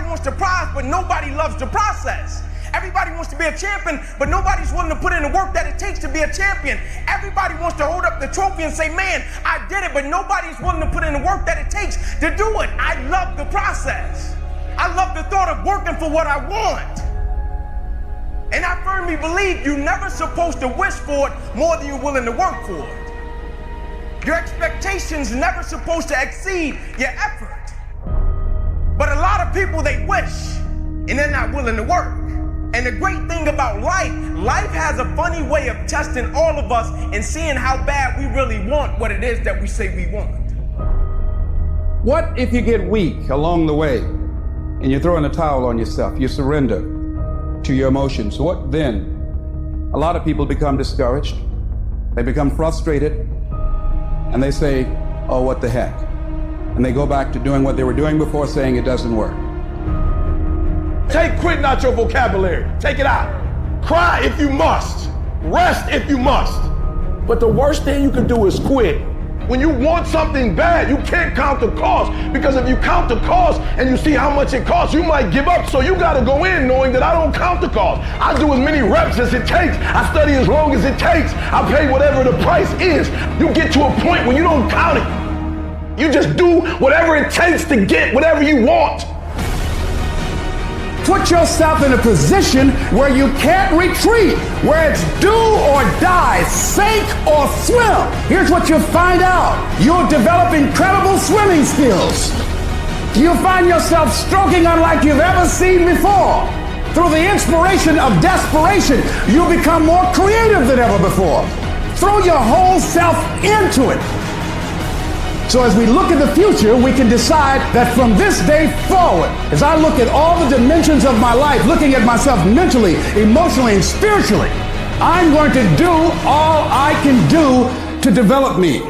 wants the prize, but nobody loves the process. Everybody wants to be a champion, but nobody's willing to put in the work that it takes to be a champion. Everybody wants to hold up the trophy and say, man, I did it, but nobody's willing to put in the work that it takes to do it. I love the process. I love the thought of working for what I want. And I firmly believe you're never supposed to wish for it more than you're willing to work for it. Your expectations never supposed to exceed your effort. But a lot of people, they wish, and they're not willing to work. And the great thing about life has a funny way of testing all of us and seeing how bad we really want what it is that we say we want. What if you get weak along the way and you throw in a towel on yourself, you surrender to your emotions? What then? A lot of people become discouraged, they become frustrated, and they say, oh, what the heck? And they go back to doing what they were doing before, saying it doesn't work. Take quitting out your vocabulary. Take it out. Cry if you must. Rest if you must. But the worst thing you can do is quit. When you want something bad, you can't count the cost, because if you count the cost and you see how much it costs, you might give up. So you got to go in knowing that I don't count the cost. I do as many reps as it takes. I study as long as it takes. I pay whatever the price is. You get to a point when you don't count it. You just do whatever it takes to get whatever you want. Put yourself in a position where you can't retreat, where it's do or die, sink or swim. Here's what you'll find out. You'll develop incredible swimming skills. You'll find yourself stroking unlike you've ever seen before. Through the inspiration of desperation, you'll become more creative than ever before. Throw your whole self into it. So as we look at the future, we can decide that from this day forward, as I look at all the dimensions of my life, looking at myself mentally, emotionally, and spiritually, I'm going to do all I can do to develop me.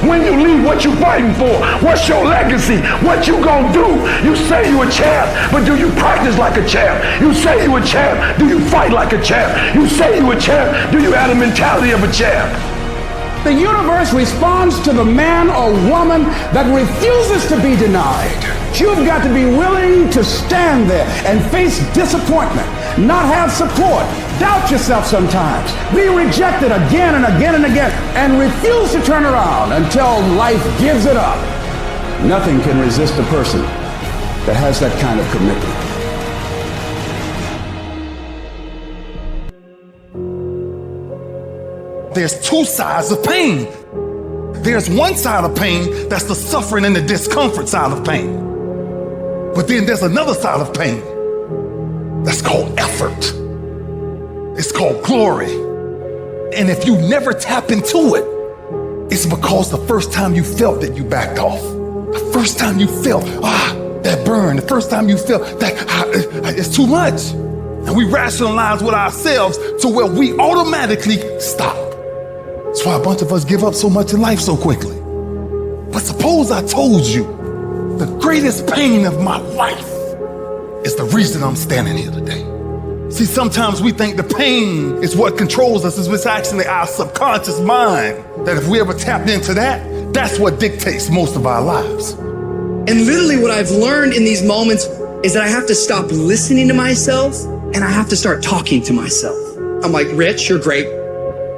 When you leave, what you fighting for? What's your legacy? What you gonna do? You say you a champ, but do you practice like a champ? You say you a champ, do you fight like a champ? You say you a champ, do you have the mentality of a champ? The universe responds to the man or woman that refuses to be denied. You've got to be willing to stand there and face disappointment, not have support, doubt yourself sometimes, be rejected again and again and again, and refuse to turn around until life gives it up. Nothing can resist a person that has that kind of commitment. There's two sides of pain. There's one side of pain that's the suffering and the discomfort side of pain. But then there's another side of pain that's called effort. It's called glory. And if you never tap into it, it's because the first time you felt that you backed off. The first time you felt, that burn. The first time you felt that it's too much. And we rationalize with ourselves to where we automatically stop. That's why a bunch of us give up so much in life so quickly. But suppose I told you the greatest pain of my life is the reason I'm standing here today. See, sometimes we think the pain is what controls us. It's actually our subconscious mind that if we ever tapped into that, that's what dictates most of our lives. And literally what I've learned in these moments is that I have to stop listening to myself and I have to start talking to myself. I'm like, Rich, you're great.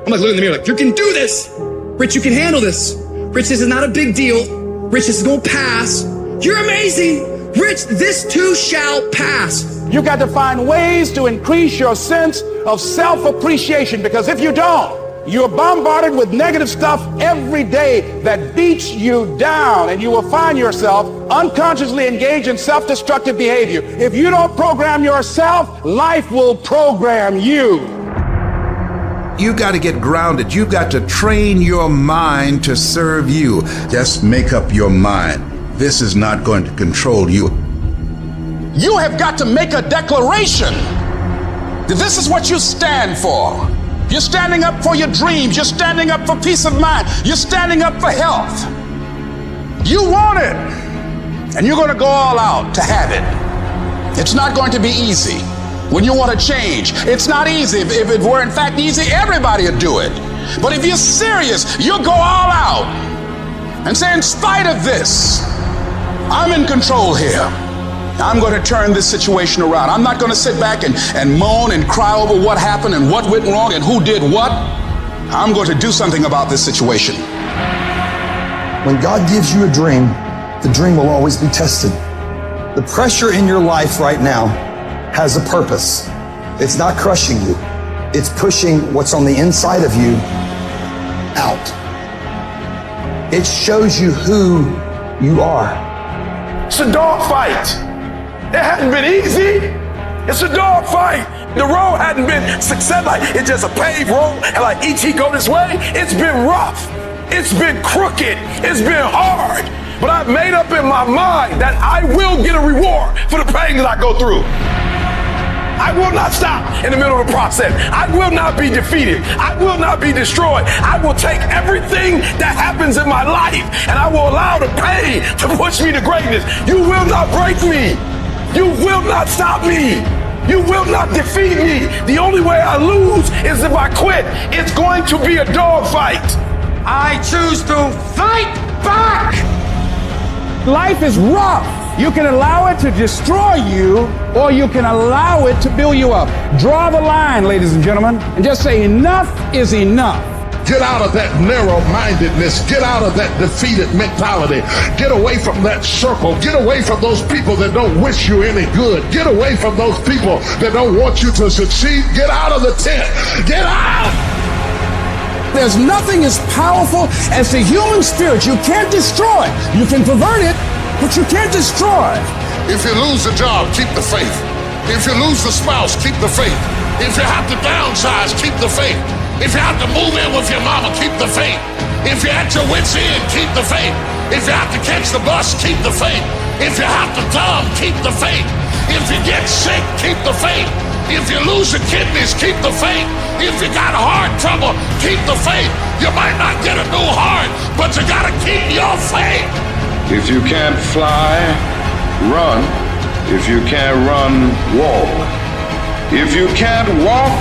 I'm like, looking in the mirror like, you can do this. Rich, you can handle this. Rich, this is not a big deal. Rich, this is gonna pass. You're amazing. Rich, this too shall pass. You got to find ways to increase your sense of self-appreciation, because if you don't, you're bombarded with negative stuff every day that beats you down, and you will find yourself unconsciously engaged in self-destructive behavior. If you don't program yourself, life will program you. You got to get grounded. You've got to train your mind to serve you. Just make up your mind. This is not going to control you. You have got to make a declaration that this is what you stand for. You're standing up for your dreams. You're standing up for peace of mind. You're standing up for health. You want it, and you're going to go all out to have it. It's not going to be easy. When you want to change, it's not easy. If it were in fact easy, everybody would do it. But if you're serious, you'll go all out and say, in spite of this, I'm in control here. I'm going to turn this situation around. I'm not going to sit back and moan and cry over what happened and what went wrong and who did what. I'm going to do something about this situation. When God gives you a dream, the dream will always be tested. The pressure in your life right now has a purpose. It's not crushing you. It's pushing what's on the inside of you out. It shows you who you are. It's a dog fight. It hadn't been easy. It's a dog fight. The road hadn't been success, like it's just a paved road and like E.T. go this way. It's been rough. It's been crooked. It's been hard. But I've made up in my mind that I will get a reward for the pain that I go through. I will not stop in the middle of the process. I will not be defeated. I will not be destroyed. I will take everything that happens in my life and I will allow the pain to push me to greatness. You will not break me. You will not stop me. You will not defeat me. The only way I lose is if I quit. It's going to be a dog fight. I choose to fight back. Life is rough. You can allow it to destroy you, or you can allow it to build you up. Draw the line, ladies and gentlemen, and just say enough is enough. Get out of that narrow-mindedness. Get out of that defeated mentality. Get away from that circle. Get away from those people that don't wish you any good. Get away from those people that don't want you to succeed. Get out of the tent. Get out! There's nothing as powerful as the human spirit. You can't destroy it. You can pervert it, but you can't destroy it. If you lose the job, keep the faith. If you lose the spouse, keep the faith. If you have to downsize, keep the faith. If you have to move in with your mama, keep the faith. If you're at your wit's end, keep the faith. If you have to catch the bus, keep the faith. If you have to dumb, keep the faith. If you get sick, keep the faith. If you lose your kidneys, keep the faith. If you got heart trouble, keep the faith. You might not get a new heart, but you gotta keep your faith. If you can't fly, run. If you can't run, walk. If you can't walk,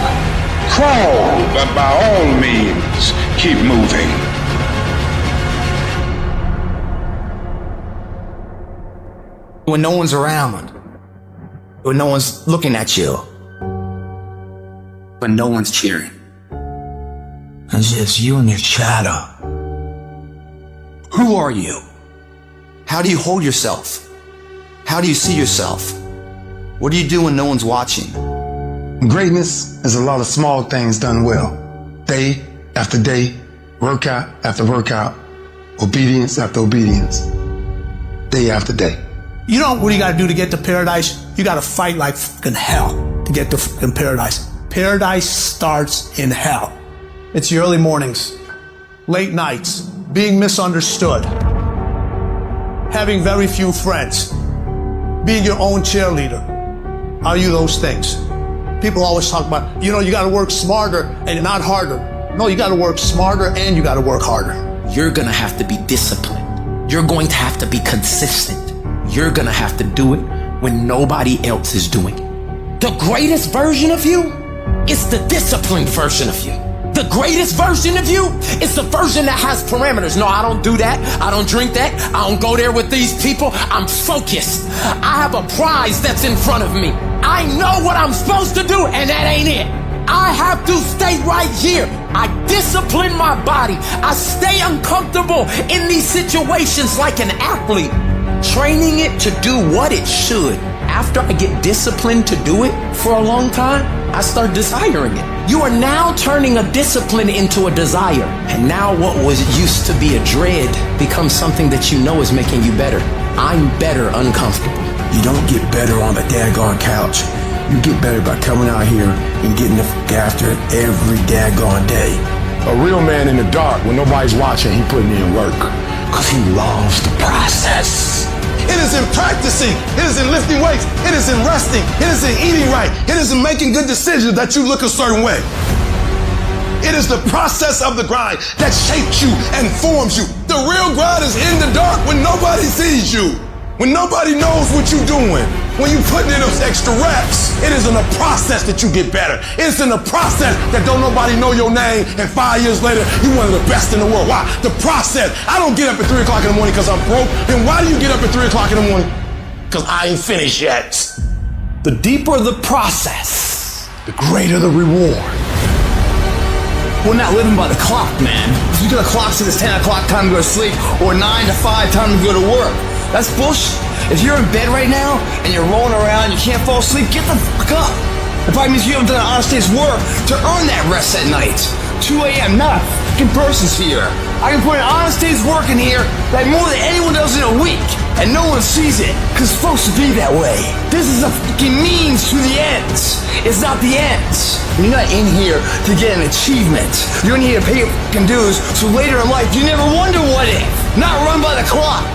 crawl. But by all means, keep moving. When no one's around, when no one's looking at you, when no one's cheering, it's just you and your shadow. Who are you? How do you hold yourself? How do you see yourself? What do you do when no one's watching? Greatness is a lot of small things done well. Day after day, workout after workout, obedience after obedience, day after day. You know what you gotta do to get to paradise? You gotta fight like fucking hell to get to fucking paradise. Paradise starts in hell. It's the early mornings, late nights, being misunderstood, having very few friends, being your own cheerleader. Are you those things? People always talk about, you gotta work smarter and not harder. No, you gotta work smarter and you gotta work harder. You're gonna have to be disciplined. You're going to have to be consistent. You're gonna have to do it when nobody else is doing it. The greatest version of you is the disciplined version of you. The greatest version of you is the version that has parameters. No, I don't do that. I don't drink that. I don't go there with these people. I'm focused. I have a prize that's in front of me. I know what I'm supposed to do, and that ain't it. I have to stay right here. I discipline my body. I stay uncomfortable in these situations like an athlete, training it to do what it should. After I get disciplined to do it for a long time, I start desiring it. You are now turning a discipline into a desire. And now what was used to be a dread becomes something that you know is making you better. I'm better uncomfortable. You don't get better on the daggone couch. You get better by coming out here and getting the fuck after it every daggone day. A real man in the dark, when nobody's watching, he putting in work. Cause he loves the process. It is in practicing. It is in lifting weights. It is in resting. It is in eating right. It is in making good decisions that you look a certain way. It is the process of the grind that shapes you and forms you. The real grind is in the dark when nobody sees you, when nobody knows what you're doing. When you put in those extra reps, it is in the process that you get better. It's in the process that don't nobody know your name, and 5 years later, you're one of the best in the world. Why? The process. I don't get up at 3 o'clock in the morning because I'm broke. Then why do you get up at 3 o'clock in the morning? because I ain't finished yet. The deeper the process, The greater the reward. We're not living by the clock, man. If you got a clock says it's 10 o'clock, time to go to sleep, or 9 to 5, time to go to work. That's bullshit. If you're in bed right now and you're rolling around, you can't fall asleep, get the fuck up. It probably means you haven't done an honest day's work to earn that rest at night. 2 a.m., not a fucking person's here. I can put an honest day's work in here like more than anyone does in a week, and no one sees it, because it's supposed to be that way. This is a fucking means to the ends. It's not the ends. You're not in here to get an achievement. You're in here to pay your fucking dues, so later in life you never wonder what if. Not run by the clock.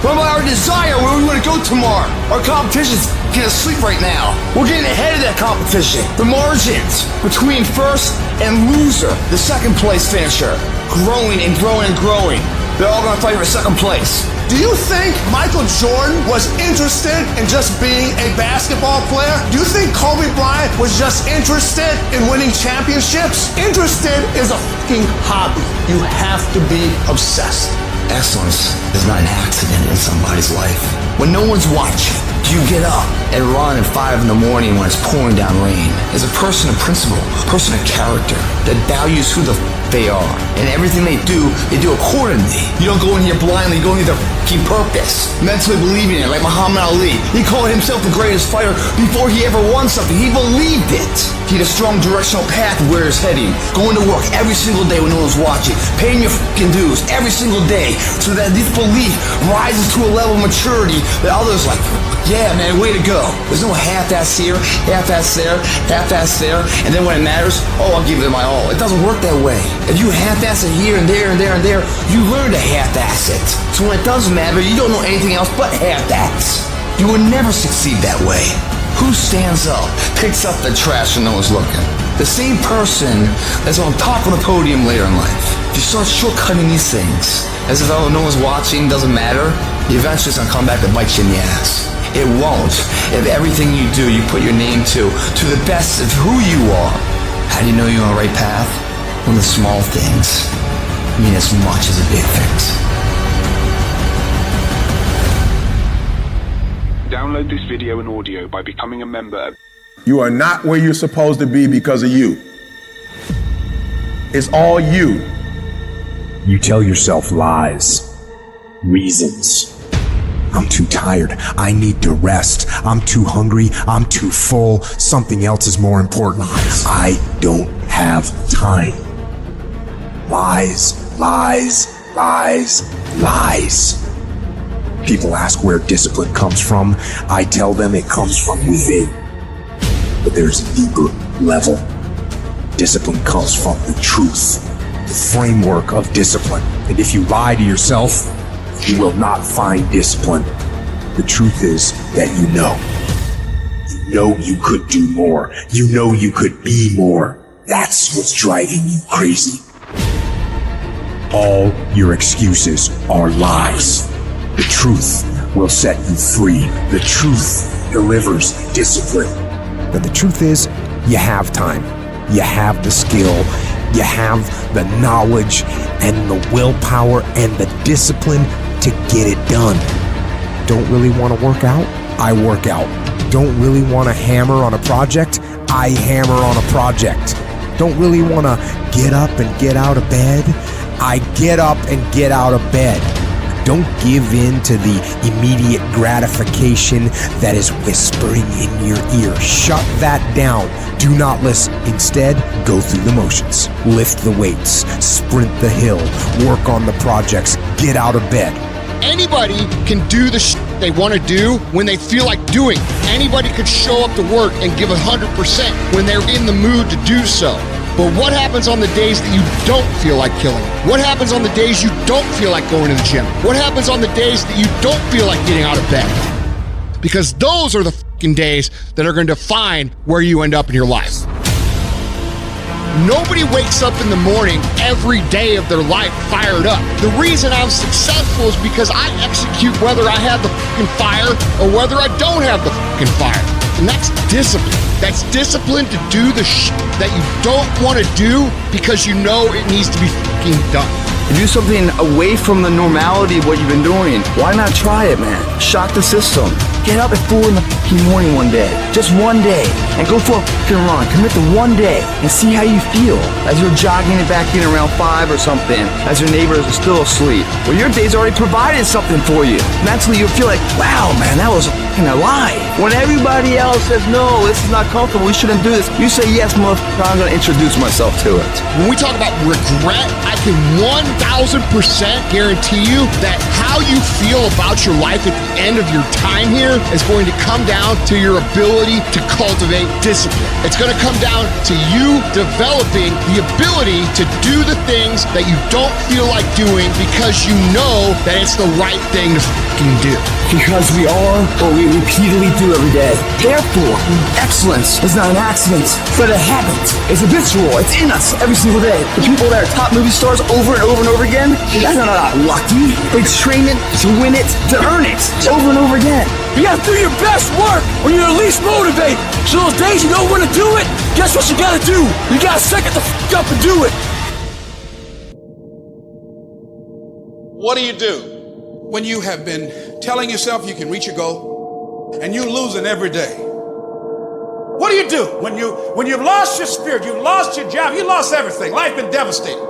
Run by our desire where we want to go tomorrow. Our competition's fucking asleep right now. We're getting ahead of that competition. The margins between first and loser, the second place finisher, growing and growing and growing. They're all gonna fight for second place. Do you think Michael Jordan was interested in just being a basketball player? Do you think Kobe Bryant was just interested in winning championships? Interested is a fucking hobby. You have to be obsessed. Excellence is not an accident in somebody's life. When no one's watching, you get up and run at 5 in the morning when it's pouring down rain. As a person of principle, a person of character that values who the they are. And everything they do accordingly. You don't go in here blindly, you go in here with a fucking purpose. Mentally believing it, like Muhammad Ali. He called himself the greatest fighter before he ever won something. He believed it. He had a strong directional path where he's heading. Going to work every single day when no one's watching. Paying your fucking dues every single day so that this belief rises to a level of maturity that others like, yeah, man, way to go. There's no half-ass here, half-ass there, half-ass there, and then when it matters, oh, I'll give it my all. It doesn't work that way. If you half-ass it here and there and there and there, you learn to half-ass it. So when it does matter, you don't know anything else but half-ass. You will never succeed that way. Who stands up, picks up the trash when no one's looking? The same person that's on top of the podium later in life. If you start shortcutting these things, as if oh, no one's watching, doesn't matter, eventually it's gonna come back and bite you in the ass. It won't. If everything you do, you put your name to the best of who you are. How do you know you're on the right path? When the small things mean as much as the big things. Download this video and audio by becoming a member. You are not where you're supposed to be because of you. It's all you. You tell yourself lies, reasons. I'm too tired. I need to rest. I'm too hungry. I'm too full. Something else is more important. I don't have time. Lies, lies, lies, lies. People ask where discipline comes from. I tell them it comes from within. But there's a deeper level. Discipline comes from the truth, the framework of discipline. And if you lie to yourself, you will not find discipline. The truth is that you know you could do more. You know you could be more. That's what's driving you crazy. All your excuses are lies. The truth will set you free. The truth delivers discipline. But the truth is, you have time. You have the skill. You have the knowledge and the willpower and the discipline to get it done. Don't really want to work out? I work out. Don't really want to hammer on a project? I hammer on a project. Don't really want to get up and get out of bed? I get up and get out of bed. Don't give in to the immediate gratification that is whispering in your ear. Shut that down. Do not listen. Instead, go through the motions. Lift the weights. Sprint the hill. Work on the projects. Get out of bed. Anybody can do the shit they want to do when they feel like doing. Anybody could show up to work and give 100% when they're in the mood to do so. But what happens on the days that you don't feel like killing? What happens on the days you don't feel like going to the gym? What happens on the days that you don't feel like getting out of bed? Because those are the fucking days that are going to define where you end up in your life. Nobody wakes up in the morning every day of their life fired up. The reason I'm successful is because I execute whether I have the fucking fire or whether I don't have the fucking fire. And that's discipline. That's discipline to do the shit that you don't want to do because you know it needs to be fucking done. To do something away from the normality of what you've been doing, why not try it, man? Shock the system. Get up at 4 in the morning one day, just one day, and go for a fucking run. Commit to one day and see how you feel as you're jogging it back in around 5 or something, as your neighbors are still asleep. Well, your day's already provided something for you. Mentally, you'll feel like, wow, man, that was fucking alive. When everybody else says, no, this is not comfortable, we shouldn't do this, you say, yes, motherfucker, I'm gonna introduce myself to it. When we talk about regret, I can 1,000% guarantee you that how you feel about your life at the end of your time here is going to come down to your ability to cultivate discipline. It's going to come down to you developing the ability to do the things that you don't feel like doing because you know that it's the right thing to fucking do. Because we are what we repeatedly do every day. Therefore, excellence is not an accident, but a habit. It's habitual. It's in us every single day. The people that are top movie stars over and over and over again, they're not lucky. They train it to win it, to earn it, over and over again. You gotta do your best work when you're least motivated. So those days you don't want to do it, guess what you gotta do? You gotta suck it the f*** up and do it. What do you do when you have been telling yourself you can reach your goal and you're losing every day? What do you do when you've lost your spirit, you've lost your job, you lost everything, life been devastated?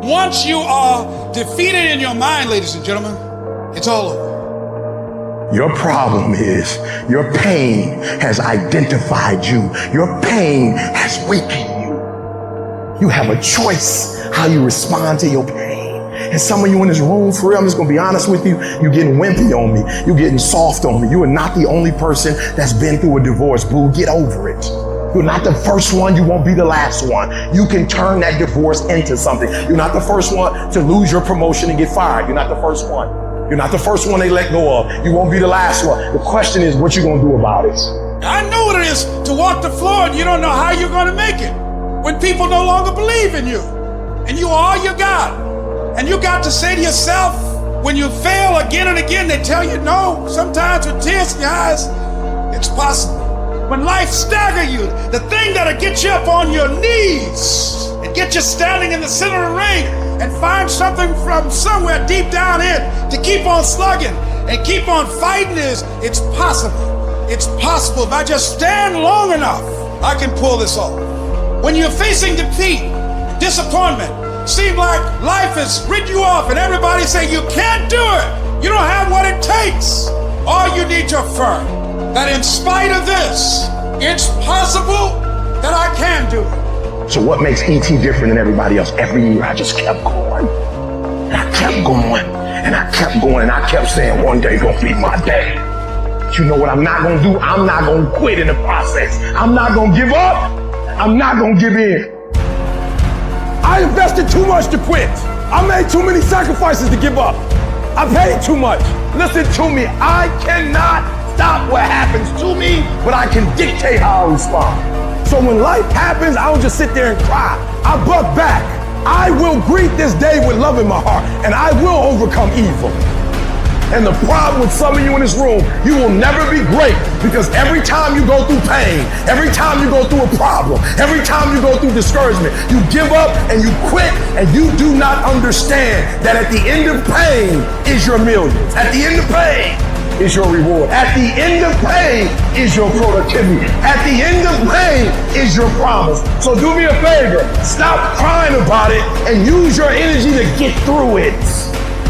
Once you are defeated in your mind, ladies and gentlemen, it's all over. Your problem is your pain has identified you. Your pain has weakened you. You have a choice how you respond to your pain. And some of you in this room, for real, I'm just gonna be honest with you, you're getting wimpy on me. You're getting soft on me. You are not the only person that's been through a divorce, boo. Get over it. You're not the first one, you won't be the last one. You can turn that divorce into something. You're not the first one to lose your promotion and get fired. You're not the first one. You're not the first one they let go of. You won't be the last one. The question is, what you gonna do about it? I know what it is to walk the floor and you don't know how you're gonna make it. When people no longer believe in you and you are all you got. And you got to say to yourself, when you fail again and again, they tell you no, sometimes with tears in your eyes, it's possible. When life stagger you, the thing that'll get you up on your knees and get you standing in the center of the ring and find something from somewhere deep down in to keep on slugging and keep on fighting is, it's possible. It's possible. If I just stand long enough, I can pull this off. When you're facing defeat, disappointment, seem like life has written you off and everybody say you can't do it. You don't have what it takes. All you need to affirm that in spite of this, it's possible that I can do it. So what makes ET different than everybody else? Every year I just kept going. And I kept going. And I kept going. And I kept saying one day gonna be my day. But you know what I'm not gonna do? I'm not gonna quit in the process. I'm not gonna give up. I'm not gonna give in. I invested too much to quit. I made too many sacrifices to give up. I paid too much. Listen to me. I cannot stop what happens to me, but I can dictate how I respond. So when life happens, I don't just sit there and cry. I buck back. I will greet this day with love in my heart, and I will overcome evil. And the problem with some of you in this room, you will never be great because every time you go through pain, every time you go through a problem, every time you go through discouragement, you give up and you quit and you do not understand that at the end of pain is your millions. At the end of pain is your reward. At the end of pain is your productivity. At the end of pain is your promise. So do me a favor, stop crying about it and use your energy to get through it.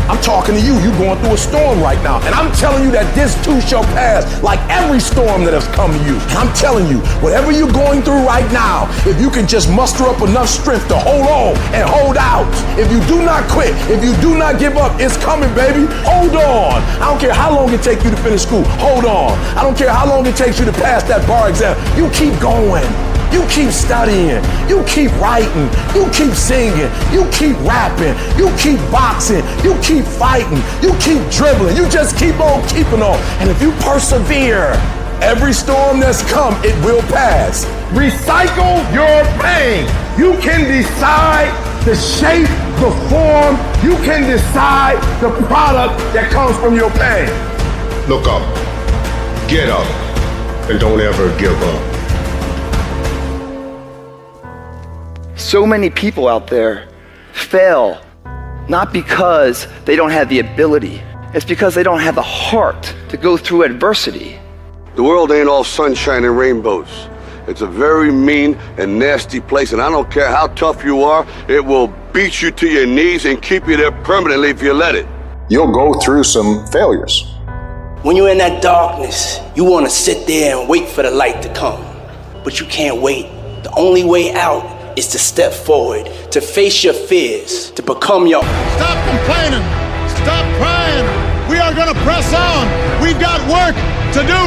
I'm talking to you. You're going through a storm right now. And I'm telling you that this too shall pass, like every storm that has come to you. And I'm telling you, whatever you're going through right now, if you can just muster up enough strength to hold on and hold out, if you do not quit, if you do not give up, it's coming, baby. Hold on. I don't care how long it takes you to finish school. Hold on. I don't care how long it takes you to pass that bar exam. You keep going. You keep studying, you keep writing, you keep singing, you keep rapping, you keep boxing, you keep fighting, you keep dribbling, you just keep on keeping on. And if you persevere, every storm that's come, it will pass. Recycle your pain. You can decide the shape, the form, you can decide the product that comes from your pain. Look up, get up, and don't ever give up. So many people out there fail, not because they don't have the ability. It's because they don't have the heart to go through adversity. The world ain't all sunshine and rainbows. It's a very mean and nasty place, and I don't care how tough you are, it will beat you to your knees and keep you there permanently if you let it. You'll go through some failures. When you're in that darkness, you want to sit there and wait for the light to come. But you can't wait. The only way out is to step forward, to face your fears, to become your... Stop complaining. Stop crying. We are going to press on. We've got work to do.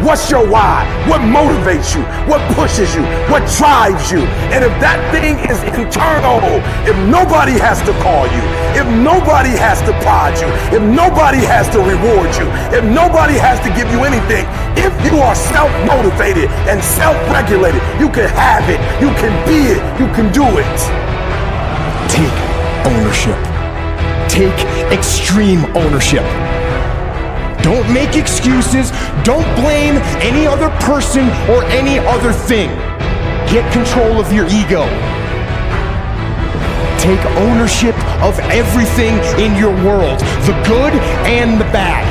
What's your why? What motivates you? What pushes you? What drives you? And if that thing is internal, if nobody has to call you, if nobody has to prod you, if nobody has to reward you, if nobody has to give you anything, if you are self-motivated and self-regulated, you can have it, you can be it, you can do it. Take ownership. Take extreme ownership. Don't make excuses. Don't blame any other person or any other thing. Get control of your ego. Take ownership of everything in your world, the good and the bad.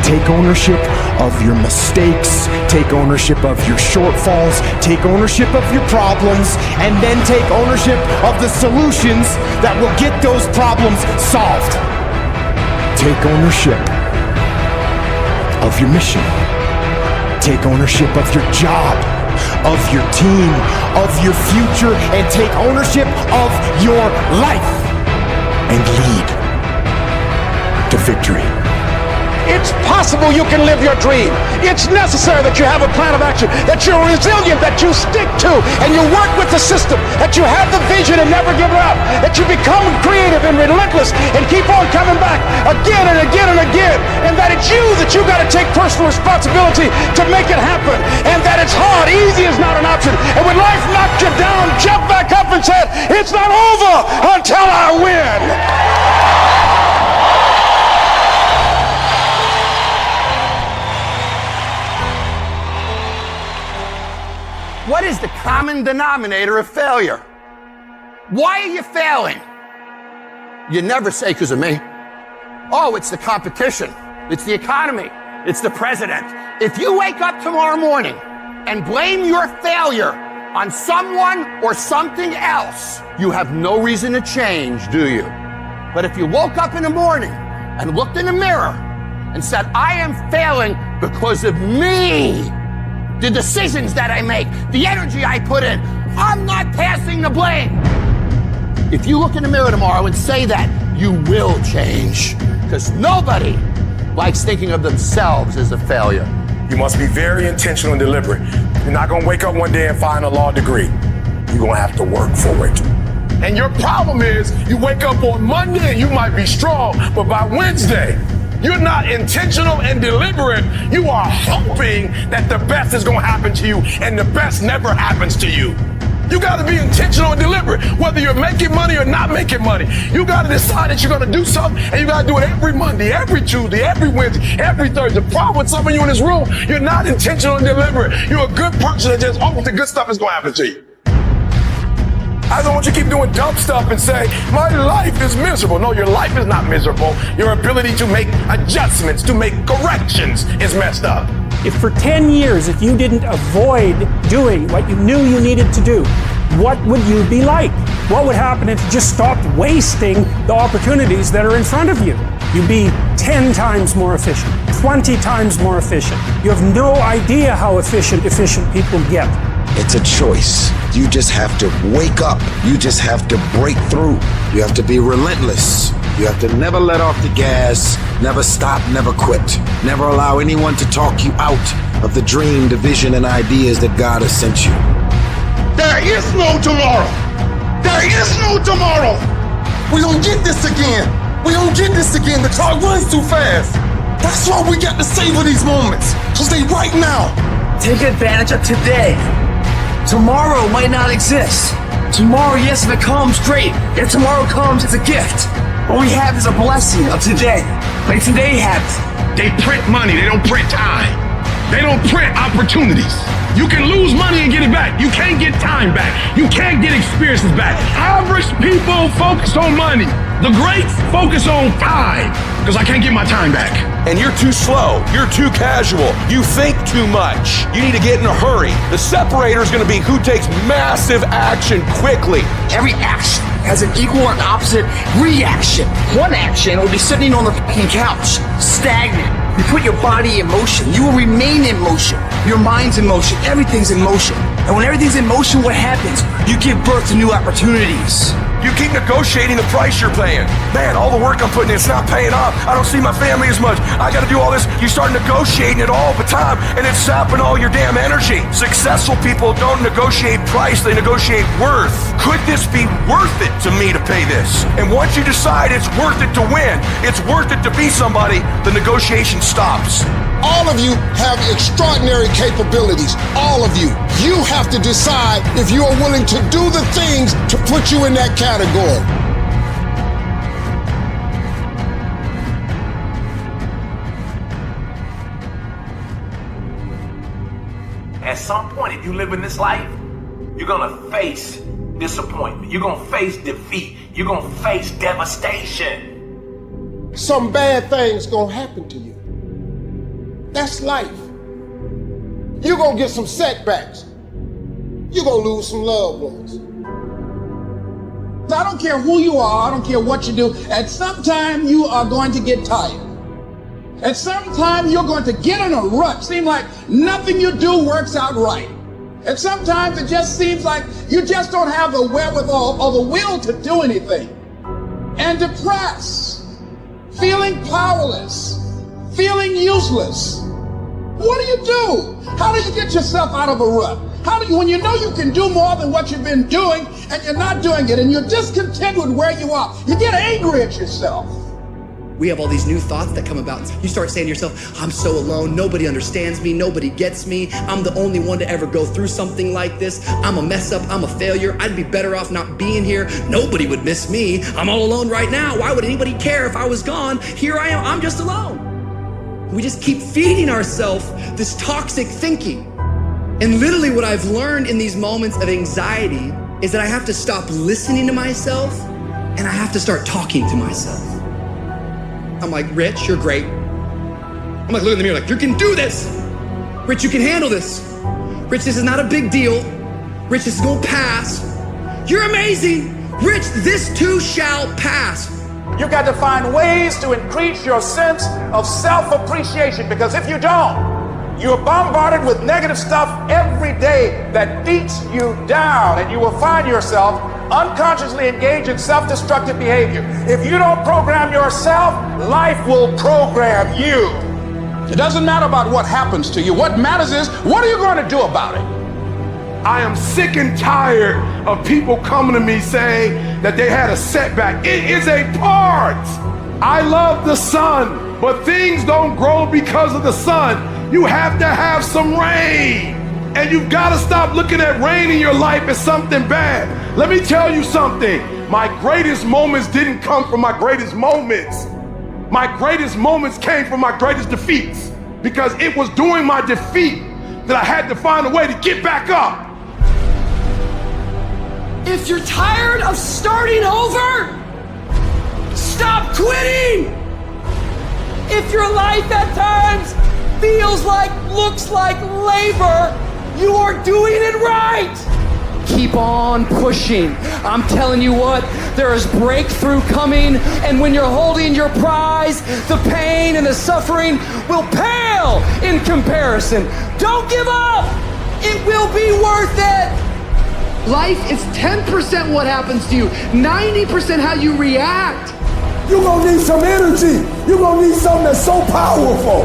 Take ownership of your mistakes. Take ownership of your shortfalls. Take ownership of your problems. And then take ownership of the solutions that will get those problems solved. Take ownership of your mission. Take ownership of your job, of your team, of your future, and take ownership of your life and lead to victory. It's possible you can live your dream. It's necessary that you have a plan of action, that you're resilient, that you stick to, and you work with the system, that you have the vision and never give up, that you become creative and relentless and keep on coming back again and again and again, and that it's you that you got to take personal responsibility to make it happen, and that it's hard. Easy is not an option. And when life knocked you down, jump back up and said, it's not over until I win. What is the common denominator of failure? Why are you failing? You never say because of me. Oh, it's the competition. It's the economy. It's the president. If you wake up tomorrow morning and blame your failure on someone or something else, you have no reason to change, do you? But if you woke up in the morning and looked in the mirror and said, I am failing because of me, the decisions that I make, the energy I put in, I'm not passing the blame. If you look in the mirror tomorrow and say that, you will change. Because nobody likes thinking of themselves as a failure. You must be very intentional and deliberate. You're not going to wake up one day and find a law degree. You're going to have to work for it. And your problem is you wake up on Monday and you might be strong, but by Wednesday, you're not intentional and deliberate. You are hoping that the best is going to happen to you, and the best never happens to you. You got to be intentional and deliberate, whether you're making money or not making money. You got to decide that you're going to do something, and you got to do it every Monday, every Tuesday, every Wednesday, every Thursday. The problem with some of you in this room, you're not intentional and deliberate. You're a good person that just hopes the good stuff is going to happen to you. I don't want you to keep doing dumb stuff and say, my life is miserable. No, your life is not miserable. Your ability to make adjustments, to make corrections is messed up. If for 10 years, if you didn't avoid doing what you knew you needed to do, what would you be like? What would happen if you just stopped wasting the opportunities that are in front of you? You'd be 10 times more efficient, 20 times more efficient. You have no idea how efficient people get. It's a choice. You just have to wake up. You just have to break through. You have to be relentless. You have to never let off the gas, never stop, never quit. Never allow anyone to talk you out of the dream, the vision, and ideas that God has sent you. There is no tomorrow. There is no tomorrow. We don't get this again. We don't get this again. The clock runs too fast. That's why we got to savor these moments, because they right now. Take advantage of today. Tomorrow might not exist. Tomorrow, yes, if it comes, great. If tomorrow comes, it's a gift. What we have is a blessing of today. Like today happens. They print money, they don't print time. They don't print opportunities. You can lose money and get it back. You can't get time back. You can't get experiences back. Average people focus on money. The greats focus on time, because I can't get my time back. And you're too slow. You're too casual. You think too much. You need to get in a hurry. The separator is going to be who takes massive action quickly. Every action has an equal and opposite reaction. One action will be sitting on the fucking couch, stagnant. You put your body in motion. You will remain in motion. Your mind's in motion. Everything's in motion. And when everything's in motion, what happens? You give birth to new opportunities. You keep negotiating the price you're paying. Man, all the work I'm putting in, it's not paying off. I don't see my family as much. I gotta do all this. You start negotiating it all the time, and it's sapping all your damn energy. Successful people don't negotiate price, they negotiate worth. Could this be worth it to me to pay this? And once you decide it's worth it to win, it's worth it to be somebody, the negotiation stops. All of you have extraordinary capabilities. All of you. You have to decide if you are willing to do the things to put you in that category. At some point, if you live in this life, you're gonna face disappointment. You're gonna face defeat. You're gonna face devastation. Some bad things gonna happen to you. That's life. You're gonna get some setbacks. You're gonna lose some loved ones. I don't care who you are, I don't care what you do, at some time you are going to get tired. At some time you're going to get in a rut. Seem like nothing you do works out right. And sometimes it just seems like you just don't have the wherewithal or the will to do anything. And depressed, feeling powerless, feeling useless. What do you do? How do you get yourself out of a rut? How do you, when you know you can do more than what you've been doing and you're not doing it and you're discontent with where you are, you get angry at yourself. We have all these new thoughts that come about. You start saying to yourself, I'm so alone, nobody understands me, nobody gets me, I'm the only one to ever go through something like this, I'm a mess up, I'm a failure, I'd be better off not being here, nobody would miss me, I'm all alone right now, why would anybody care if I was gone? Here I am, I'm just alone. We just keep feeding ourselves this toxic thinking. And literally what I've learned in these moments of anxiety is that I have to stop listening to myself and I have to start talking to myself. I'm like, Rich, you're great. I'm like, look in the mirror like, you can do this. Rich, you can handle this. Rich, this is not a big deal. Rich, this is gonna pass. You're amazing. Rich, this too shall pass. You got to find ways to increase your sense of self-appreciation, because if you don't, you're bombarded with negative stuff every day that beats you down, and you will find yourself unconsciously engaged in self-destructive behavior. If you don't program yourself, life will program you. It doesn't matter about what happens to you. What matters is, what are you going to do about it? I am sick and tired of people coming to me saying that they had a setback. It is a part. I love the sun, but things don't grow because of the sun. You have to have some rain. And you've got to stop looking at rain in your life as something bad. Let me tell you something. My greatest moments didn't come from my greatest moments. My greatest moments came from my greatest defeats, because it was during my defeat that I had to find a way to get back up. If you're tired of starting over, stop quitting. If your life at times feels like, looks like labor, you are doing it right. Keep on pushing. I'm telling you what, there is breakthrough coming, and when you're holding your prize, the pain and the suffering will pale in comparison. Don't give up. It will be worth it. Life is 10% what happens to you, 90% how you react. You're gonna need some energy. You're gonna need something that's so powerful.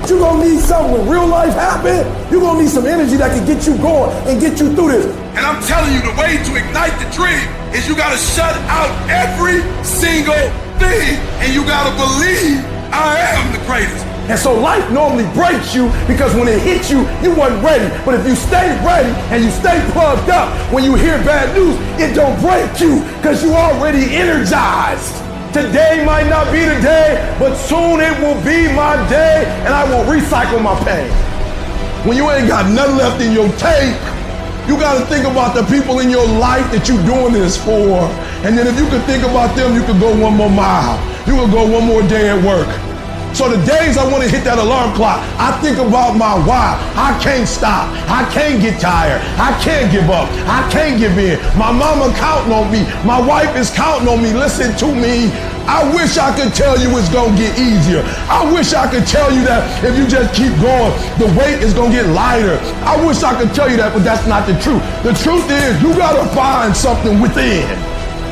You're gonna need something when real life happens. You're gonna need some energy that can get you going and get you through this. And I'm telling you, the way to ignite the dream is you gotta shut out every single thing, and you gotta believe I am the greatest. And so life normally breaks you because when it hits you, you wasn't ready. But if you stay ready and you stay plugged up, when you hear bad news, it don't break you because you already energized. Today might not be the day, but soon it will be my day, and I will recycle my pain. When you ain't got nothing left in your tank, You got to think about the people in your life that you're doing this for. And then if you could think about them, you could go one more mile. You could go one more day at work. So the days I want to hit that alarm clock, I think about my why. I can't stop. I can't get tired. I can't give up. I can't give in. My mama counting on me. My wife is counting on me. Listen to me. I wish I could tell you it's gonna get easier. I wish I could tell you that if you just keep going, the weight is gonna get lighter. I wish I could tell you that, but that's not the truth. The truth is you gotta find something within.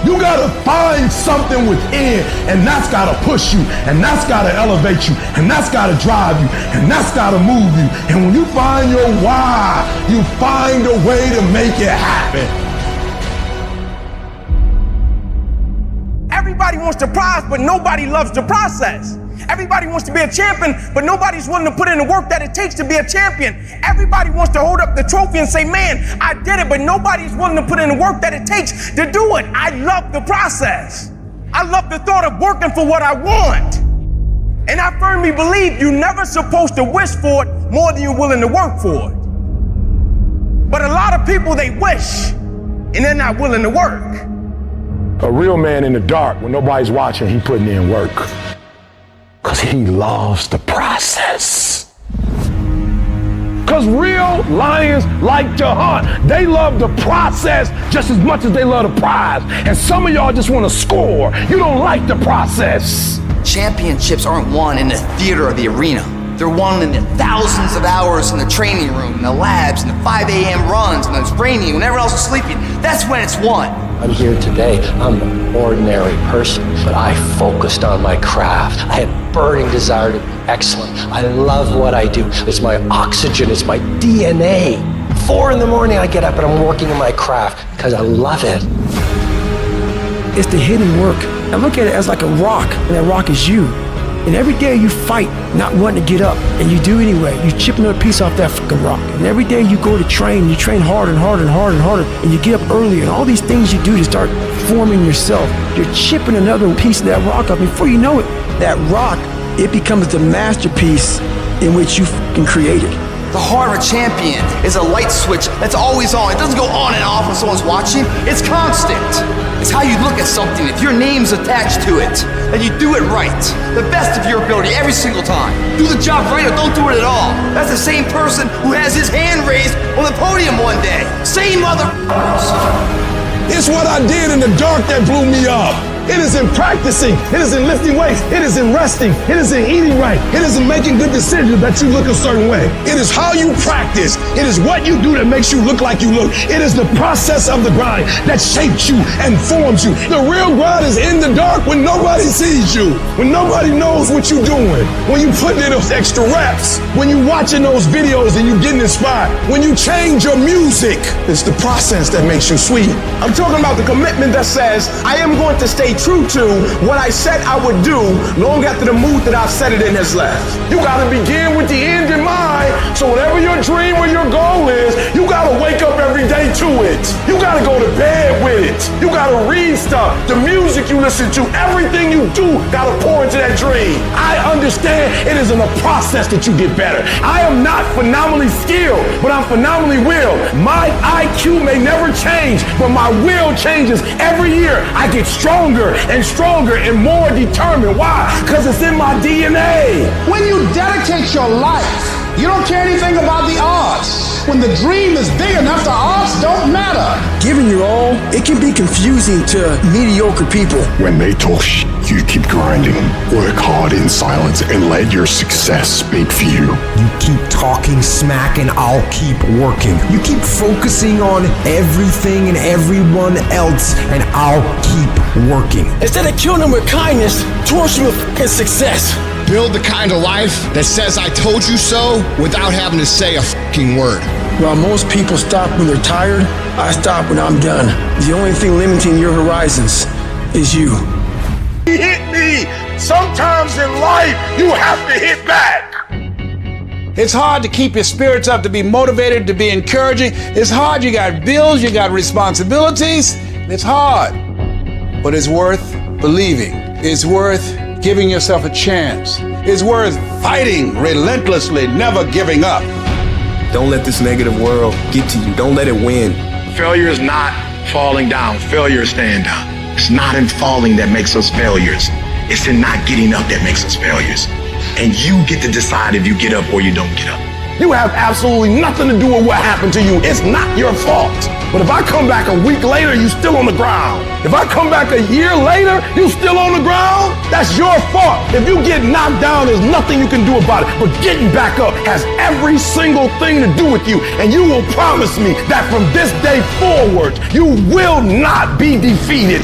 You gotta find something within, and that's gotta push you, and that's gotta elevate you, and that's gotta drive you, and that's gotta move you. And when you find your why, you find a way to make it happen. Everybody wants the prize, but nobody loves the process. Everybody wants to be a champion, but nobody's willing to put in the work that it takes to be a champion. Everybody wants to hold up the trophy and say, man, I did it, but nobody's willing to put in the work that it takes to do it. I love the process. I love the thought of working for what I want. And I firmly believe you're never supposed to wish for it more than you're willing to work for it. But a lot of people, they wish, and they're not willing to work. A real man in the dark, when nobody's watching, he putting in work. Because he loves the process. Because real lions like to hunt. They love the process just as much as they love the prize. And some of y'all just want to score. You don't like the process. Championships aren't won in the theater or the arena. They're won in the thousands of hours in the training room, in the labs, in the 5 a.m. runs, when it's raining, when everyone else is sleeping. That's when it's won. I'm here today. I'm an ordinary person, but I focused on my craft. I had burning desire to be excellent. I love what I do. It's my oxygen. It's my DNA. 4 in the morning I get up and I'm working in my craft because I love it. It's the hidden work. I look at it as like a rock, and that rock is you. And every day you fight, not wanting to get up, and you do anyway. You chip another piece off that fucking rock. And every day you go to train, you train harder and harder and harder and harder, and you get up earlier, and all these things you do to start forming yourself. You're chipping another piece of that rock up. Before you know it, that rock, it becomes the masterpiece in which you fucking created. The heart of a champion is a light switch that's always on. It doesn't go on and off when someone's watching. It's constant. It's how you look at something. If your name's attached to it, then you do it right. The best of your ability every single time. Do the job right or don't do it at all. That's the same person who has his hand raised on the podium one day. Same mother. It's what I did in the dark that blew me up. It is in practicing. It is in lifting weights. It is in resting. It is in eating right. It is in making good decisions that you look a certain way. It is how you practice. It is what you do that makes you look like you look. It is the process of the grind that shapes you and forms you. The real grind is in the dark when nobody sees you, when nobody knows what you're doing, when you put in those extra reps, when you watching those videos and you getting inspired, when you change your music. It's the process that makes you sweet. I'm talking about the commitment that says, I am going to stay true to what I said I would do long after the mood that I've set it in has left. You gotta begin with the end in mind. So whatever your dream or your goal is, you gotta wake up every day to it. You gotta go to bed with it. You gotta read stuff. The music you listen to, everything you do gotta pour into that dream. I understand it is in a process that you get better. I am not phenomenally skilled, but I'm phenomenally willed. My IQ may never change, but my will changes every year. I get stronger and stronger and more determined. Why? Because it's in my DNA. When you dedicate your life, you don't care anything about the odds. When the dream is big enough, the odds don't matter. Giving your all, it can be confusing to mediocre people. When they talk shit, you keep grinding. Work hard in silence and let your success speak for you. You keep talking smack and I'll keep working. You keep focusing on everything and everyone else and I'll keep working. Instead of killing them with kindness, torch them with fucking success. Build the kind of life that says I told you so without having to say a fucking word. While most people stop when they're tired, I stop when I'm done. The only thing limiting your horizons is you. He hit me. Sometimes in life, you have to hit back. It's hard to keep your spirits up, to be motivated, to be encouraging. It's hard. You got bills, you got responsibilities. It's hard. But it's worth believing. It's worth giving yourself a chance. It's worth fighting relentlessly, never giving up. Don't let this negative world get to you. Don't let it win. Failure is not falling down. Failure is staying down. It's not in falling that makes us failures. It's in not getting up that makes us failures. And you get to decide if you get up or you don't get up. You have absolutely nothing to do with what happened to you. It's not your fault. But if I come back a week later, you still on the ground. If I come back a year later, you still on the ground, that's your fault. If you get knocked down, there's nothing you can do about it. But getting back up has every single thing to do with you. And you will promise me that from this day forward, you will not be defeated.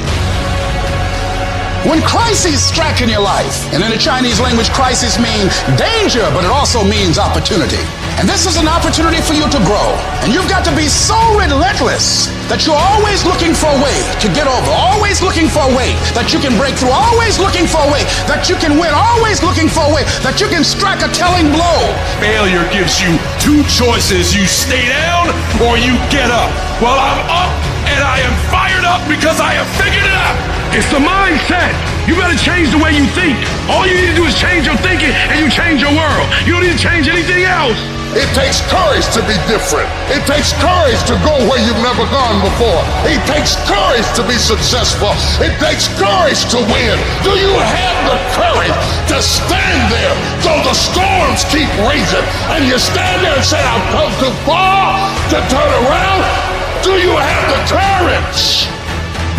When crises strike in your life, and in the Chinese language, crisis means danger, but it also means opportunity. And this is an opportunity for you to grow. And you've got to be so relentless that you're always looking for a way to get over, always looking for a way that you can break through, always looking for a way that you can win, always looking for a way that you can strike a telling blow. Failure gives you two choices. You stay down or you get up. Well, I'm up and I am fired up because I have figured it out. It's the mindset. You better change the way you think. All you need to do is change your thinking and you change your world. You don't need to change anything else. It takes courage to be different. It takes courage to go where you've never gone before. It takes courage to be successful. It takes courage to win. Do you have the courage to stand there though the storms keep raging and you stand there and say, I've come too far to turn around? Do you have the courage?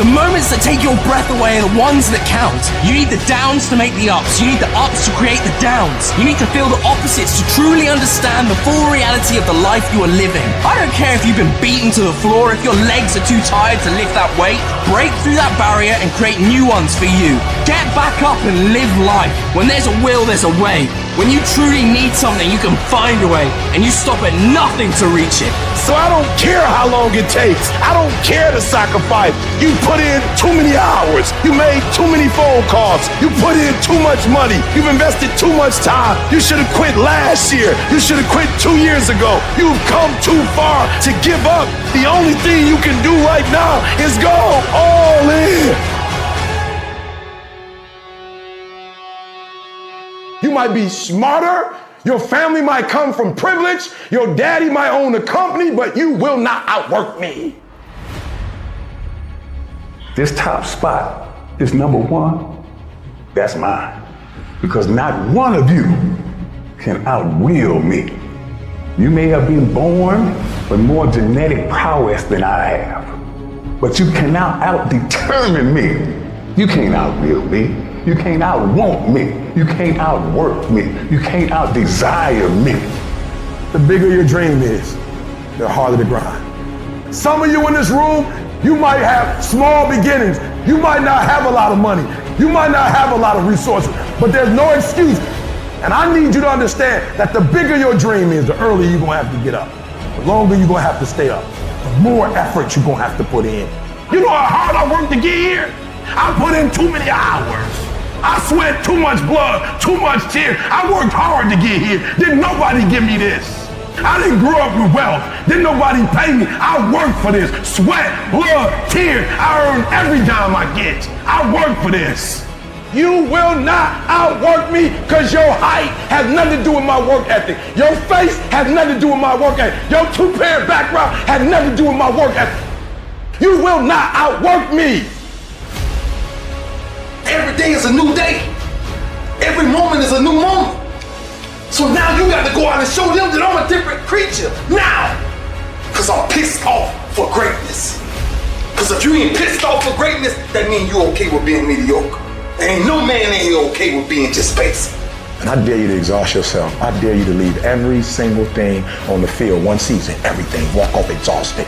The moments that take your breath away are the ones that count. You need the downs to make the ups. You need the ups to create the downs. You need to feel the opposites to truly understand the full reality of the life you are living. I don't care if you've been beaten to the floor, if your legs are too tired to lift that weight. Break through that barrier and create new ones for you. Get back up and live life. When there's a will, there's a way. When you truly need something, you can find a way, and you stop at nothing to reach it. So I don't care how long it takes. I don't care to sacrifice. You put in too many hours. You made too many phone calls. You put in too much money. You've invested too much time. You should have quit last year. You should have quit 2 years ago. You've come too far to give up. The only thing you can do right now is go all in. You might be smarter. Your family might come from privilege. Your daddy might own a company, but you will not outwork me. This top spot is number one. That's mine. Because not one of you can outwill me. You may have been born with more genetic prowess than I have, but you cannot out-determine me. You can't outwill me. You can't outwant me. You can't outwork me. You can't outdesire me. The bigger your dream is, the harder the grind. Some of you in this room, you might have small beginnings. You might not have a lot of money. You might not have a lot of resources, but there's no excuse. And I need you to understand that the bigger your dream is, the earlier you're gonna have to get up. The longer you're gonna have to stay up. The more effort you're gonna have to put in. You know how hard I worked to get here? I put in too many hours. I sweat too much blood, too much tears. I worked hard to get here. Didn't nobody give me this. I didn't grow up with wealth. Didn't nobody pay me. I worked for this. Sweat, blood, tears. I earn every dime I get. I work for this. You will not outwork me because your height has nothing to do with my work ethic. Your face has nothing to do with my work ethic. Your two-parent background has nothing to do with my work ethic. You will not outwork me. Every day is a new day. Every moment is a new moment. So now you got to go out and show them that I'm a different creature. Now. Because I'm pissed off for greatness. Because if you ain't pissed off for greatness, that means you okay with being mediocre. There ain't no man in here okay with being just basic. And I dare you to exhaust yourself. I dare you to leave every single thing on the field, one season, everything, walk off exhausted.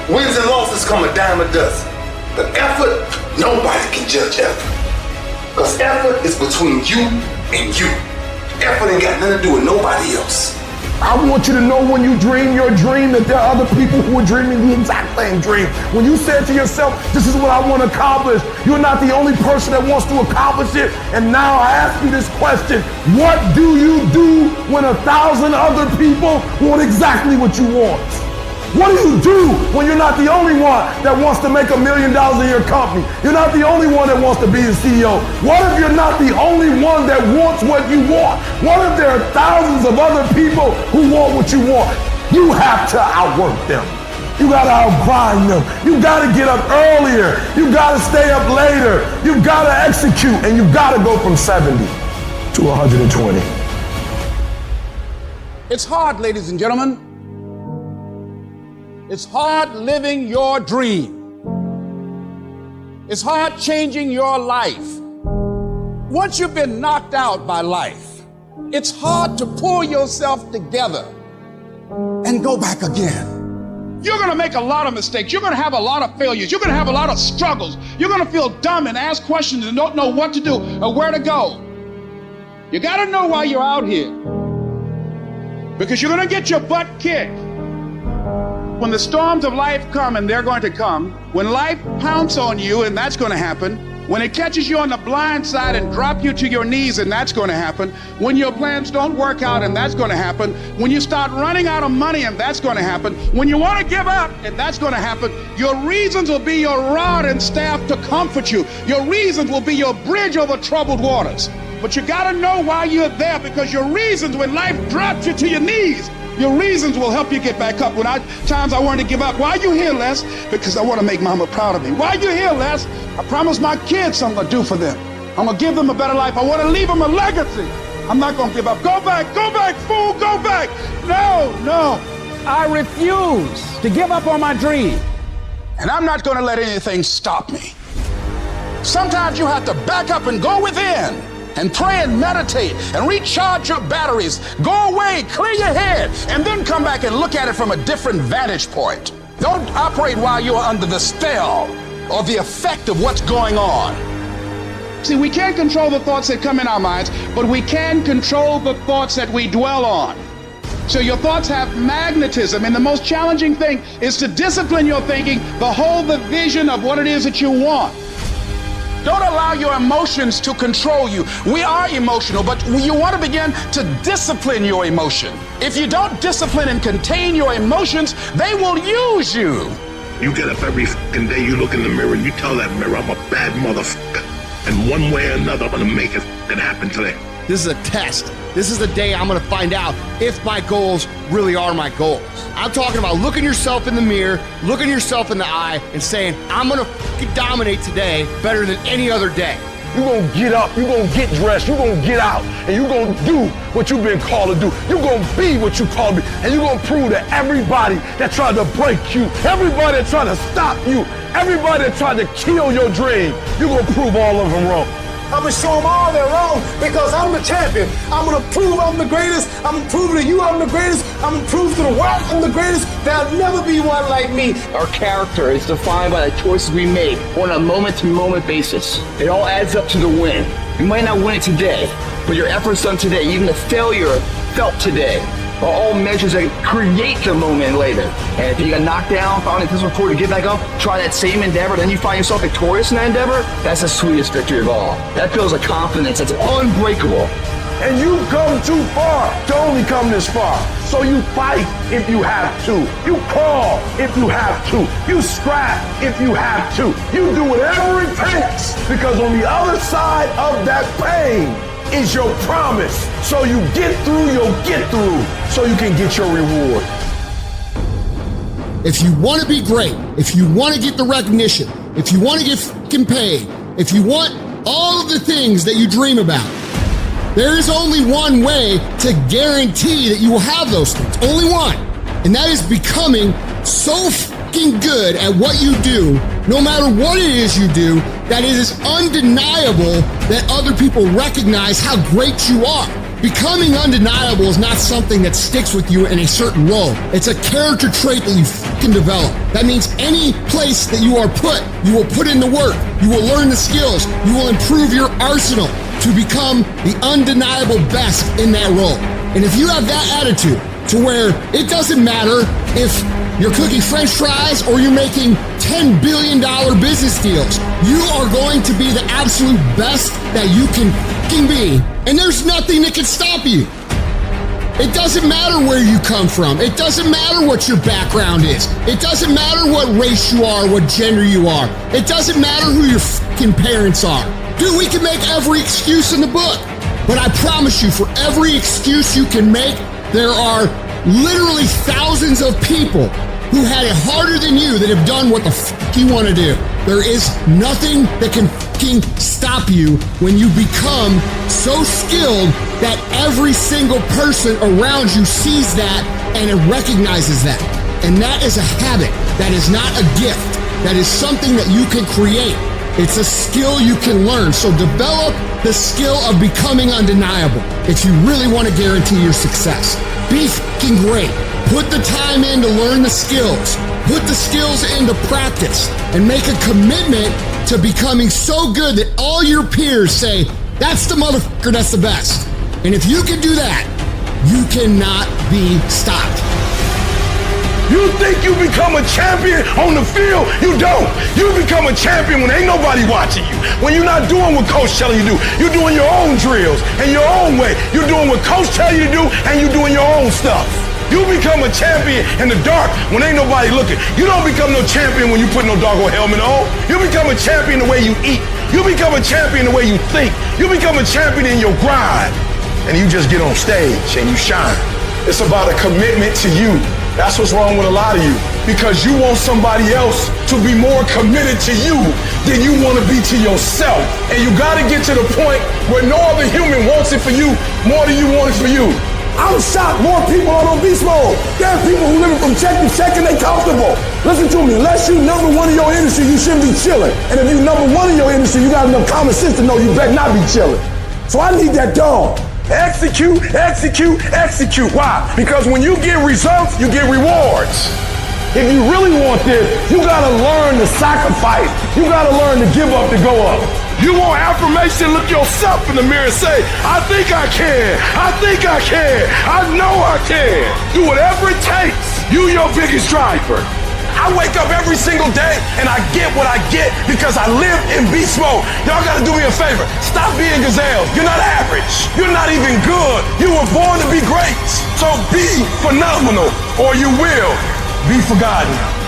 Wins and losses come a dime a dozen. But effort, nobody can judge effort. Because effort is between you and you. Effort ain't got nothing to do with nobody else. I want you to know when you dream your dream that there are other people who are dreaming the exact same dream. When you said to yourself, this is what I want to accomplish, you're not the only person that wants to accomplish it. And now I ask you this question, what do you do when 1,000 other people want exactly what you want? What do you do when you're not the only one that wants to make $1 million in your company? You're not the only one that wants to be the CEO. What if you're not the only one that wants what you want? What if there are thousands of other people who want what you want? You have to outwork them. You gotta outgrind them. You gotta get up earlier. You gotta stay up later. You gotta execute, and you gotta go from 70 to 120. It's hard, ladies and gentlemen. It's hard living your dream. It's hard changing your life. Once you've been knocked out by life, it's hard to pull yourself together and go back again. You're gonna make a lot of mistakes. You're gonna have a lot of failures. You're gonna have a lot of struggles. You're gonna feel dumb and ask questions and don't know what to do or where to go. You gotta know why you're out here, because you're gonna get your butt kicked. When the storms of life come, and they're going to come, when life pounces on you, and that's gonna happen, when it catches you on the blind side and drop you to your knees, and that's going to happen. When your plans don't work out, and that's going to happen. When you start running out of money, and that's going to happen. When you want to give up, and that's going to happen. Your reasons will be your rod and staff to comfort you. Your reasons will be your bridge over troubled waters. But you got to know why you're there, because your reasons, when life drops you to your knees, your reasons will help you get back up. When times I wanted to give up. Why are you here, Les? Because I want to make Mama proud of me. Why are you here, Les? I promised my kids something I'm going to do for them. I'm going to give them a better life. I want to leave them a legacy. I'm not going to give up. Go back, fool, go back. No. I refuse to give up on my dream. And I'm not going to let anything stop me. Sometimes you have to back up and go within and pray and meditate and recharge your batteries. Go away, clear your head, and then come back and look at it from a different vantage point. Don't operate while you're under the spell or the effect of what's going on. See, we can't control the thoughts that come in our minds, but we can control the thoughts that we dwell on. So your thoughts have magnetism, and the most challenging thing is to discipline your thinking, to hold the vision of what it is that you want. Don't allow your emotions to control you. We are emotional, but you want to begin to discipline your emotion. If you don't discipline and contain your emotions, they will use you. You get up every fucking day, you look in the mirror, and you tell that mirror, I'm a bad motherfucker. And one way or another, I'm gonna make it fucking happen today. This is a test. This is the day I'm gonna find out if my goals really are my goals. I'm talking about looking yourself in the mirror, looking yourself in the eye, and saying, I'm gonna fucking dominate today better than any other day. You're gonna get up, you're gonna get dressed, you're gonna get out, and you're gonna do what you've been called to do. You're gonna be what you called to be, and you're gonna prove to everybody that tried to break you, everybody that tried to stop you, everybody that tried to kill your dream, you're gonna prove all of them wrong. I'm gonna show them all they're wrong because I'm the champion. I'm gonna prove I'm the greatest. I'm gonna prove to you I'm the greatest. I'm gonna prove to the world I'm the greatest. There'll never be one like me. Our character is defined by the choices we make on a moment-to-moment basis. It all adds up to the win. You might not win it today, but your efforts done today, even the failure felt today, are all measures that create the moment later. And if you got knocked down, found it before to get back up, try that same endeavor, then you find yourself victorious in that endeavor, that's the sweetest victory of all. That builds a confidence that's unbreakable. And you've come too far to only come this far. So you fight if you have to. You crawl if you have to. You scrap if you have to. You do whatever it takes, because on the other side of that pain is your promise. So you get through, you'll get through, so you can get your reward. If you want to be great, if you want to get the recognition, if you want to get fucking paid, if you want all of the things that you dream about, there is only one way to guarantee that you will have those things. Only one. And that is becoming so fucking good at what you do, no matter what it is you do, that it is undeniable that other people recognize how great you are. Becoming undeniable is not something that sticks with you in a certain role. It's a character trait that you fucking develop. That means any place that you are put, you will put in the work, you will learn the skills, you will improve your arsenal to become the undeniable best in that role. And if you have that attitude to where it doesn't matter if you're cooking French fries or you're making $10 billion business deals, you are going to be the absolute best that you can fucking be. And there's nothing that can stop you. It doesn't matter where you come from. It doesn't matter what your background is. It doesn't matter what race you are, what gender you are. It doesn't matter who your fucking parents are. Dude, we can make every excuse in the book. But I promise you, for every excuse you can make, there are literally thousands of people who had it harder than you that have done what the you want to do. There is nothing that can stop you when you become so skilled that every single person around you sees that and it recognizes that. And that is a habit. That is not a gift. That is something that you can create. It's a skill you can learn. So develop the skill of becoming undeniable if you really want to guarantee your success. Be fucking great. Put the time in to learn the skills. Put the skills into practice and make a commitment to becoming so good that all your peers say, that's the motherfucker that's the best. And if you can do that, you cannot be stopped. You think you become a champion on the field? You don't. You become a champion when ain't nobody watching you. When you're not doing what coach telling you to do. You're doing your own drills and your own way. You're doing what coach tell you to do and you're doing your own stuff. You become a champion in the dark when ain't nobody looking. You don't become no champion when you put no doggone helmet on. You become a champion the way you eat. You become a champion the way you think. You become a champion in your grind. And you just get on stage and you shine. It's about a commitment to you. That's what's wrong with a lot of you. Because you want somebody else to be more committed to you than you want to be to yourself. And you got to get to the point where no other human wants it for you more than you want it for you. I'm shocked more people are on beast mode. There are people who living from check to check and they comfortable. Listen to me, unless you number one in your industry, you shouldn't be chilling. And if you number one in your industry, you got enough common sense to know you better not be chilling. So I need that dog. Execute, execute, execute. Why? Because when you get results, you get rewards. If you really want this, you gotta learn to sacrifice. You gotta learn to give up to go up. You want affirmation, look yourself in the mirror and say, I think I can. I think I can. I know I can. Do whatever it takes. You your biggest driver. I wake up every single day and I get what I get because I live in beast mode. Y'all gotta do me a favor. Stop being gazelles. You're not average. You're not even good. You were born to be great. So be phenomenal or you will be forgotten.